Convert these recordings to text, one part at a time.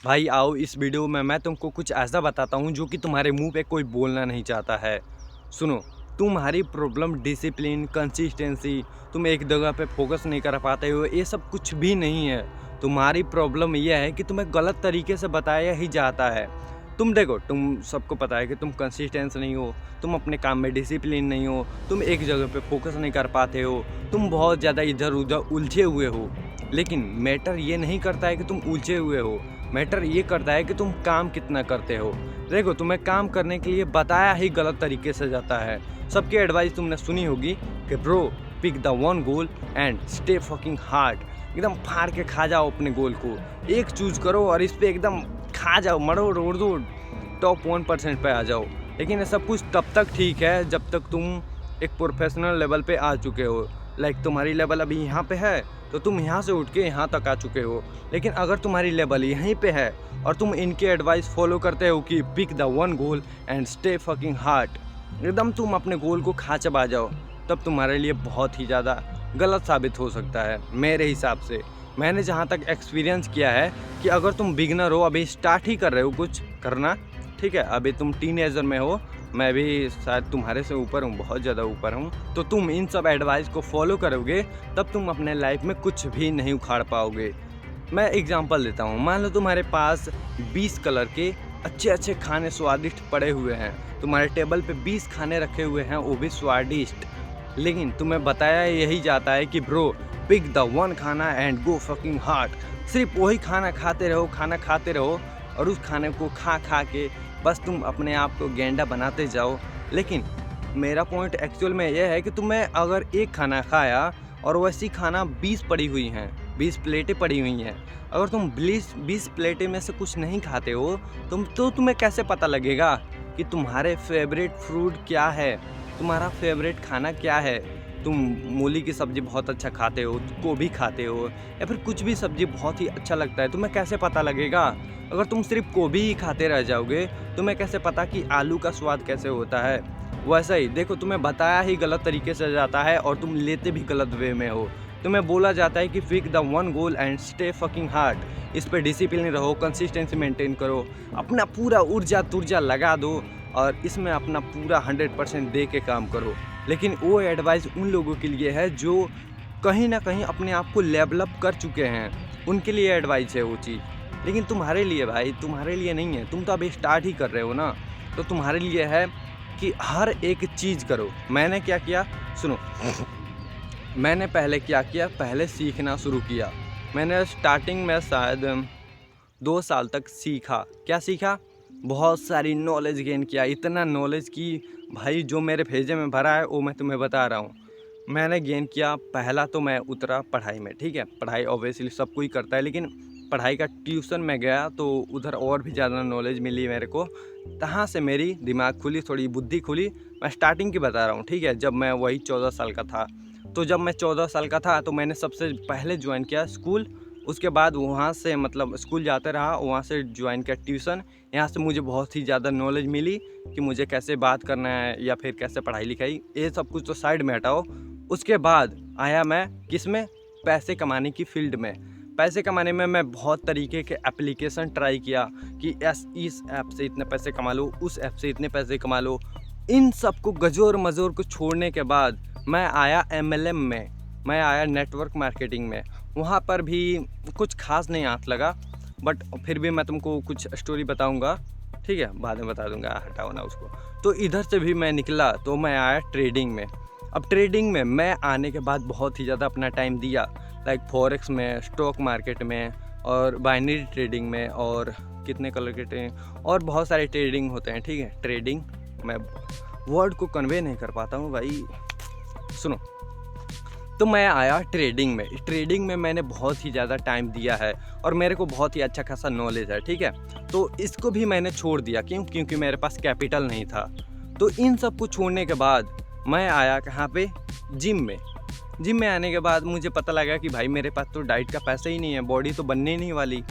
भाई आओ इस वीडियो में मैं तुमको कुछ ऐसा बताता हूँ जो कि तुम्हारे मुंह पे कोई बोलना नहीं चाहता है। सुनो, तुम्हारी प्रॉब्लम डिसिप्लिन, कंसिस्टेंसी, तुम एक जगह पे फोकस नहीं कर पाते हो, ये सब कुछ भी नहीं है। तुम्हारी प्रॉब्लम यह है कि तुम्हें गलत तरीके से बताया ही जाता है। तुम देखो, तुम सबको पता है कि तुम कंसिस्टेंस नहीं हो, तुम अपने काम में डिसिप्लिन नहीं हो, तुम एक जगह पे फोकस नहीं कर पाते हो, तुम बहुत ज़्यादा इधर उधर उलझे हुए हो। लेकिन मैटर ये नहीं करता है कि तुम उलझे हुए हो, मैटर ये करता है कि तुम काम कितना करते हो। देखो, तुम्हें काम करने के लिए बताया ही गलत तरीके से जाता है। सबकी एडवाइस तुमने सुनी होगी कि bro, pick the one goal and stay fucking hard. एकदम फाड़ के खा जाओ अपने गोल को, एक चूज करो और इस पे एकदम खा जाओ, मरोड़ उड़ दो, टॉप 1% पे आ जाओ। लेकिन ये सब कुछ तब तक ठीक है जब तक तुम एक प्रोफेशनल लेवल पे आ चुके हो। लाइक तुम्हारी लेवल अभी यहाँ पे है तो तुम यहाँ से उठ के यहाँ तक आ चुके हो। लेकिन अगर तुम्हारी लेवल यहीं पे है और तुम इनके एडवाइस फॉलो करते हो कि pick the one goal and stay fucking hard, एकदम तुम अपने गोल को खा चबा जाओ, तब तुम्हारे लिए बहुत ही ज़्यादा गलत साबित हो सकता है मेरे हिसाब से। मैंने जहाँ तक एक्सपीरियंस किया है कि अगर तुम बिगनर हो, अभी स्टार्ट ही कर रहे हो कुछ करना, ठीक है, अभी तुम टीनेजर में हो, मैं भी शायद तुम्हारे से ऊपर हूँ, बहुत ज़्यादा ऊपर हूँ, तो तुम इन सब एडवाइस को फॉलो करोगे तब तुम अपने लाइफ में कुछ भी नहीं उखाड़ पाओगे। मैं एग्जांपल देता हूँ, मान लो तुम्हारे पास 20 कलर के अच्छे अच्छे खाने स्वादिष्ट पड़े हुए हैं, तुम्हारे टेबल पे 20 खाने रखे हुए हैं, वो भी स्वादिष्ट, लेकिन तुम्हें बताया यही जाता है कि ब्रो, पिक द वन खाना एंड गो फकिंग हार्ड। सिर्फ वही खाना खाते रहो, खाना खाते रहो, और उस खाने को खा खा के बस तुम अपने आप को गेंडा बनाते जाओ। लेकिन मेरा पॉइंट एक्चुअल में यह है कि तुम्हें अगर एक खाना खाया और वैसी खाना 20 पड़ी हुई हैं, 20 प्लेटें पड़ी हुई हैं, अगर तुम 20 प्लेटें में से कुछ नहीं खाते हो तुम्हें कैसे पता लगेगा कि तुम्हारे फेवरेट फ्रूट क्या है, तुम्हारा फेवरेट खाना क्या है। तुम मूली की सब्ज़ी बहुत अच्छा खाते हो, गोभी खाते हो, या फिर कुछ भी सब्ज़ी बहुत ही अच्छा लगता है, तुम्हें कैसे पता लगेगा। अगर तुम सिर्फ गोभी ही खाते रह जाओगे, तुम्हें कैसे पता कि आलू का स्वाद कैसे होता है। वैसा ही देखो, तुम्हें बताया ही गलत तरीके से जाता है और तुम लेते भी गलत वे में हो। तुम्हें बोला जाता है कि pick the one goal and stay fucking hard, इस पे डिसिप्लिन रहो, कंसिस्टेंसी मेंटेन करो, अपना पूरा ऊर्जा तुर्जा लगा दो और इसमें अपना पूरा 100% दे के काम करो। लेकिन वो एडवाइस उन लोगों के लिए है जो कहीं ना कहीं अपने आप को लेवल अप कर चुके हैं, उनके लिए एडवाइस है वो चीज़। लेकिन तुम्हारे लिए भाई, तुम्हारे लिए नहीं है, तुम तो अभी स्टार्ट ही कर रहे हो ना, तो तुम्हारे लिए है कि हर एक चीज़ करो। मैंने क्या किया, सुनो, मैंने पहले क्या किया, पहले सीखना शुरू किया। मैंने स्टार्टिंग में शायद 2 साल तक सीखा। क्या सीखा? बहुत सारी नॉलेज गेन किया, इतना नॉलेज की भाई जो मेरे भेजे में भरा है वो मैं तुम्हें बता रहा हूँ। मैंने गेन किया। पहला तो मैं उतरा पढ़ाई में, ठीक है, पढ़ाई ऑब्वियसली सब कोई करता है, लेकिन पढ़ाई का ट्यूशन में गया तो उधर और भी ज़्यादा नॉलेज मिली मेरे को। तहाँ से मेरी दिमाग खुली, थोड़ी बुद्धि खुली। मैं स्टार्टिंग की बता रहा हूँ, ठीक है, जब मैं वही 14 साल का था। तो जब मैं 14 साल का था तो मैंने सबसे पहले ज्वाइन किया स्कूल। उसके बाद वहाँ से मतलब स्कूल जाते रहा, वहाँ से ज्वाइन किया ट्यूशन। यहाँ से मुझे बहुत ही ज़्यादा नॉलेज मिली कि मुझे कैसे बात करना है या फिर कैसे पढ़ाई लिखाई, ये सब कुछ तो साइड में हटाओ। उसके बाद आया मैं किस में, पैसे कमाने की फील्ड में। पैसे कमाने में मैं बहुत तरीके के एप्लीकेशन ट्राई किया कि इस ऐप से इतने पैसे कमा लो, उस ऐप से इतने पैसे कमा लो। इन सब को गजोर मजोर को छोड़ने के बाद मैं आया MLM में, मैं आया नेटवर्क मार्केटिंग में। वहाँ पर भी कुछ खास नहीं हाथ लगा, बट फिर भी मैं तुमको कुछ स्टोरी बताऊँगा, ठीक है, बाद में बता दूंगा, हटाओ ना उसको। तो इधर से भी मैं निकला तो मैं आया ट्रेडिंग में। अब ट्रेडिंग में मैं आने के बाद बहुत ही ज़्यादा अपना टाइम दिया, लाइक फॉरेक्स में, स्टॉक मार्केट में, और बाइनरी ट्रेडिंग में, और कितने कलर के ट्रेडिंग, और बहुत सारे ट्रेडिंग होते हैं, ठीक है। ट्रेडिंग, मैं वर्ड को कन्वे नहीं कर पाता हूँ भाई, सुनो। तो मैं आया ट्रेडिंग में। ट्रेडिंग में मैंने बहुत ही ज़्यादा टाइम दिया है और मेरे को बहुत ही अच्छा खासा नॉलेज है, ठीक है। तो इसको भी मैंने छोड़ दिया, क्योंकि मेरे पास कैपिटल नहीं था। तो इन सब को छोड़ने के बाद मैं आया कहाँ पे, जिम में। जिम में आने के बाद मुझे पता लगा कि भाई मेरे पास तो डाइट का पैसा ही नहीं है, बॉडी तो बनने ही नहीं वाली,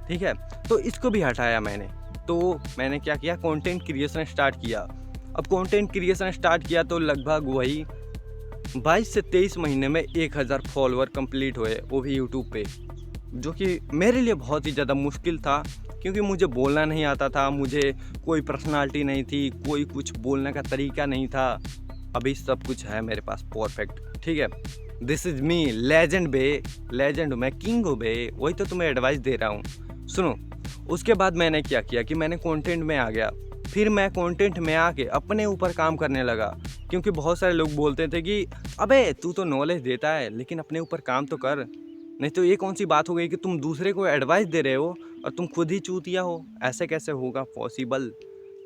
ठीक है। तो इसको भी हटाया मैंने। तो मैंने क्या किया, कंटेंट क्रिएशन स्टार्ट किया। अब कंटेंट क्रिएशन स्टार्ट किया तो लगभग वही 22 से 23 महीने में 1000 फॉलोअर कंप्लीट हुए, वो भी यूट्यूब पे। जो कि मेरे लिए बहुत ही ज़्यादा मुश्किल था, क्योंकि मुझे बोलना नहीं आता था, मुझे कोई पर्सनालिटी नहीं थी, कोई कुछ बोलने का तरीका नहीं था। अभी सब कुछ है मेरे पास परफेक्ट, ठीक है। दिस इज़ मी, लेजेंड बे, लेजेंड हूँ मैं, किंग हूँ बे, वही तो तुम्हें एडवाइस दे रहा हूँ। सुनो, उसके बाद मैंने क्या किया कि मैंने कंटेंट में आ गया। फिर मैं कंटेंट में आके अपने ऊपर काम करने लगा, क्योंकि बहुत सारे लोग बोलते थे कि अबे तू तो नॉलेज देता है लेकिन अपने ऊपर काम तो कर, नहीं तो ये कौन सी बात हो गई कि तुम दूसरे को एडवाइस दे रहे हो और तुम खुद ही चूतिया हो। ऐसे कैसे होगा पॉसिबल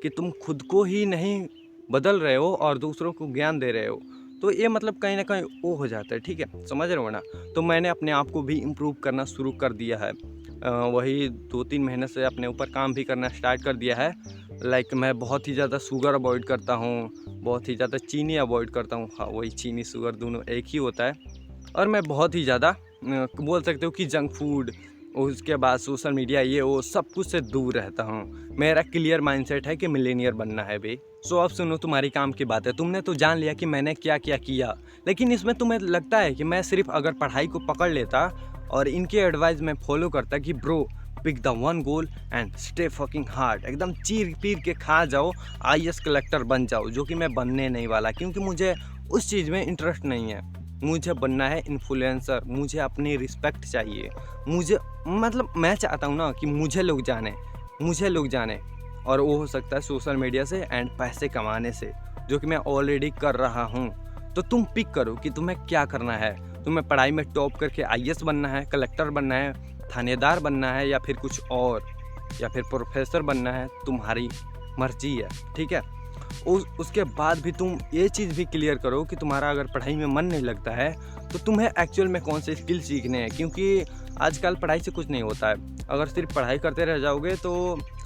कि तुम खुद को ही नहीं बदल रहे हो और दूसरों को ज्ञान दे रहे हो। तो ये मतलब कहीं ना कहीं वो हो जाता है, ठीक है, समझ रहे हो ना। तो मैंने अपने आप को भी इम्प्रूव करना शुरू कर दिया है। वही 2-3 महीने से अपने ऊपर काम भी करना स्टार्ट कर दिया है। लाइक मैं बहुत ही ज़्यादा शुगर अवॉइड करता हूँ, बहुत ही ज़्यादा चीनी अवॉइड करता हूँ। हाँ, वही चीनी शुगर दोनों एक ही होता है। और मैं बहुत ही ज़्यादा बोल सकते हो कि जंक फूड, उसके बाद सोशल मीडिया, ये वो सब कुछ से दूर रहता हूँ। मेरा क्लियर माइंडसेट है कि मिलेनियर बनना है बे। सो अब सुनो तुम्हारी काम की बात है। तुमने तो जान लिया कि मैंने क्या क्या किया, लेकिन इसमें तुम्हें लगता है कि मैं सिर्फ अगर पढ़ाई को पकड़ लेता और इनके एडवाइस में फॉलो करता कि bro pick the one goal and stay fucking hard, एकदम चीर पीर के खा जाओ, आईएएस कलेक्टर बन जाओ, जो कि मैं बनने नहीं वाला, क्योंकि मुझे उस चीज़ में इंटरेस्ट नहीं है। मुझे बनना है इन्फ्लुएंसर, मुझे अपनी रिस्पेक्ट चाहिए, मुझे मतलब मैं चाहता हूँ ना कि मुझे लोग जाने, और वो हो सकता है सोशल मीडिया से एंड पैसे कमाने से, जो कि मैं ऑलरेडी कर रहा हूँ। तो तुम पिक करो कि तुम्हें क्या करना है। तुम्हें पढ़ाई में टॉप करके आईएएस बनना है, कलेक्टर बनना है, थानेदार बनना है, या फिर कुछ और, या फिर प्रोफेसर बनना है, तुम्हारी मर्जी है, ठीक है। उसके बाद भी तुम ये चीज़ भी क्लियर करो कि तुम्हारा अगर पढ़ाई में मन नहीं लगता है तो तुम्हें एक्चुअल में कौन से स्किल सीखने हैं, क्योंकि आजकल पढ़ाई से कुछ नहीं होता है। अगर सिर्फ पढ़ाई करते रह जाओगे तो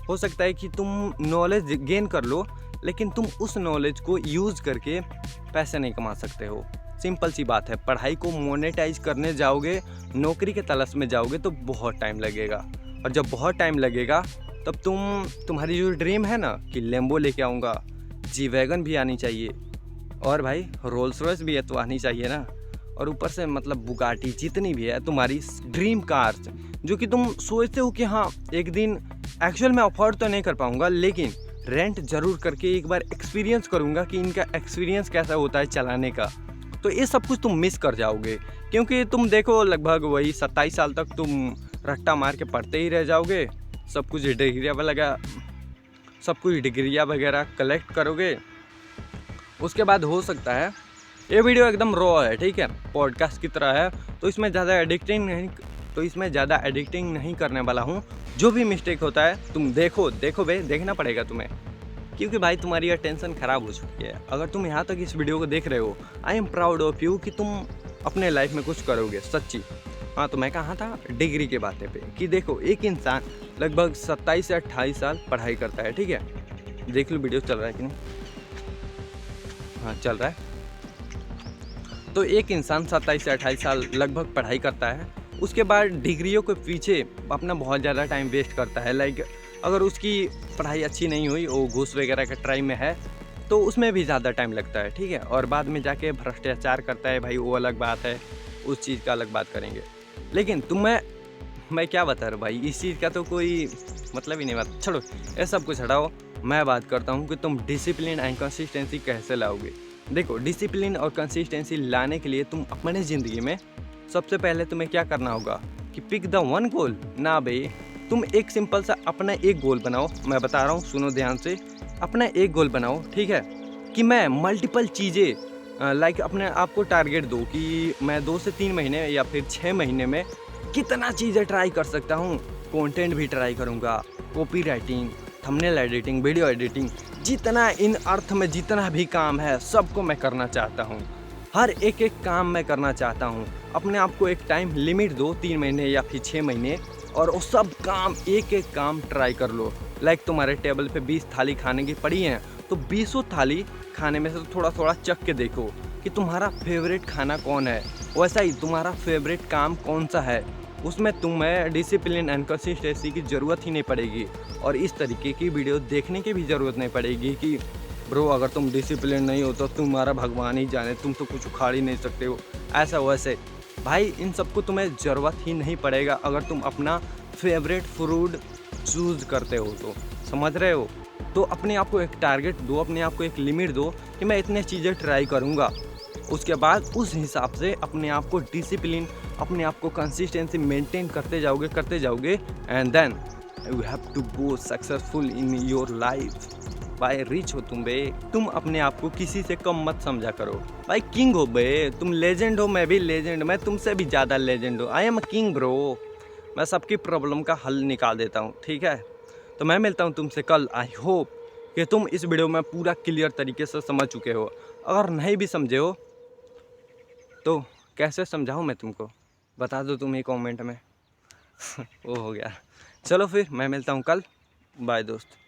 हो सकता है कि तुम नॉलेज गेन कर लो, लेकिन तुम उस नॉलेज को यूज़ करके पैसे नहीं कमा सकते हो। सिंपल सी बात है, पढ़ाई को मोनेटाइज करने जाओगे, नौकरी के तलाश में जाओगे तो बहुत टाइम लगेगा, और जब बहुत टाइम लगेगा तब तुम्हारी जो ड्रीम है ना कि लेम्बो लेके आऊँगा, जी वैगन भी आनी चाहिए, और भाई रोल्स रॉयस भी है तो आनी चाहिए ना, और ऊपर से मतलब बुगाटी जितनी भी है तुम्हारी ड्रीम कार्स, जो कि तुम सोचते हो कि हाँ एक दिन एक्चुअल में अफोर्ड तो नहीं कर पाऊँगा, लेकिन रेंट ज़रूर करके एक बार एक्सपीरियंस करूँगा कि इनका एक्सपीरियंस कैसा होता है चलाने का। तो ये सब कुछ तुम मिस कर जाओगे, क्योंकि तुम देखो लगभग वही 27 साल तक तुम रट्टा मार के पढ़ते ही रह जाओगे, सब कुछ डिग्रियाँ वगैरह कलेक्ट करोगे। उसके बाद हो सकता है, ये वीडियो एकदम रॉ है, ठीक है, पॉडकास्ट की तरह है, तो इसमें ज़्यादा एडिटिंग नहीं करने वाला हूँ। जो भी मिस्टेक होता है तुम देखो बे, देखना पड़ेगा तुम्हें, क्योंकि भाई तुम्हारी अटेंशन ख़राब हो चुकी है। अगर तुम यहाँ तक इस वीडियो को देख रहे हो, I am proud of you कि तुम अपने लाइफ में कुछ करोगे, सच्ची। हाँ, तो मैं कहाँ था, डिग्री के बातें पे, कि देखो एक इंसान लगभग 27 से 28 साल पढ़ाई करता है, ठीक है। देख लो वीडियो चल रहा है कि नहीं, हाँ चल रहा है। तो एक इंसान 27 से 28 साल लगभग पढ़ाई करता है, उसके बाद डिग्रियों के पीछे अपना बहुत ज़्यादा टाइम वेस्ट करता है। लाइक अगर उसकी पढ़ाई अच्छी नहीं हुई, वो घूस वगैरह का ट्राई में है, तो उसमें भी ज़्यादा टाइम लगता है, ठीक है। और बाद में जाके भ्रष्टाचार करता है, भाई वो अलग बात है, उस चीज़ का अलग बात करेंगे। लेकिन मैं क्या बता रहा हूँ भाई, इस चीज़ का तो कोई मतलब ही नहीं। बात छोड़ो, ये सब कुछ हटाओ, मैं बात करता हूँ कि तुम डिसिप्लिन एंड कंसिस्टेंसी कैसे लाओगे। देखो, डिसिप्लिन और कंसिस्टेंसी लाने के लिए तुम अपने ज़िंदगी में सबसे पहले तुम्हें क्या करना होगा कि पिक द वन गोल ना भाई, तुम एक सिंपल सा अपना एक गोल बनाओ। मैं बता रहा हूँ, सुनो ध्यान से, अपना एक गोल बनाओ, ठीक है, कि मैं मल्टीपल चीज़ें लाइक अपने आप को टारगेट दो कि मैं 2 से 3 महीने या फिर 6 महीने में कितना चीज़ें ट्राई कर सकता हूँ। कंटेंट भी ट्राई करूँगा, copy writing, thumbnail editing, video editing, जितना इन अर्थ में जितना भी काम है सबको मैं करना चाहता हूँ। हर एक काम मैं करना चाहता हूँ। अपने आप को एक टाइम लिमिट दो, 3 महीने या फिर 6 महीने, और वो सब काम एक काम ट्राई कर लो। लाइक तुम्हारे टेबल पे 20 थाली खाने की पड़ी हैं, तो 20 थाली खाने में से तो थोड़ा थोड़ा चख के देखो कि तुम्हारा फेवरेट खाना कौन है। वैसा ही तुम्हारा फेवरेट काम कौन सा है, उसमें तुम्हें डिसिप्लिन एंड कंसिस्टेंसी की ज़रूरत ही नहीं पड़ेगी, और इस तरीके की वीडियो देखने की भी ज़रूरत नहीं पड़ेगी कि ब्रो अगर तुम डिसिप्लिन नहीं हो तो तुम्हारा भगवान ही जाने, तुम तो कुछ उखाड़ ही नहीं सकते हो, ऐसा वैसे। भाई इन सबको तुम्हें ज़रूरत ही नहीं पड़ेगा अगर तुम अपना फेवरेट फूड चूज़ करते हो तो, समझ रहे हो? तो अपने आप को एक टारगेट दो, अपने आप को एक लिमिट दो कि मैं इतने चीज़ें ट्राई करूँगा। उसके बाद उस हिसाब से अपने आप को डिसिप्लिन, अपने आप को कंसिस्टेंसी मेंटेन करते जाओगे and then you have to go successful in your life. भाई रिच हो तुम बे, तुम अपने आप को किसी से कम मत समझा करो। भाई किंग हो बे, तुम लेजेंड हो, मैं भी लेजेंड, मैं तुमसे भी ज़्यादा लेजेंड हूँ। I am a king bro. मैं सबकी प्रॉब्लम का हल निकाल देता हूँ, ठीक है? तो मैं मिलता हूँ तुमसे कल। आई होप कि तुम इस वीडियो में पूरा क्लियर तरीके से समझ चुके हो। अगर नहीं भी समझे हो तो कैसे समझाऊँ मैं तुमको, बता दो तुम ही कमेंट में। वो हो गया। चलो फिर मैं मिलता हूँ कल। बाय दोस्त।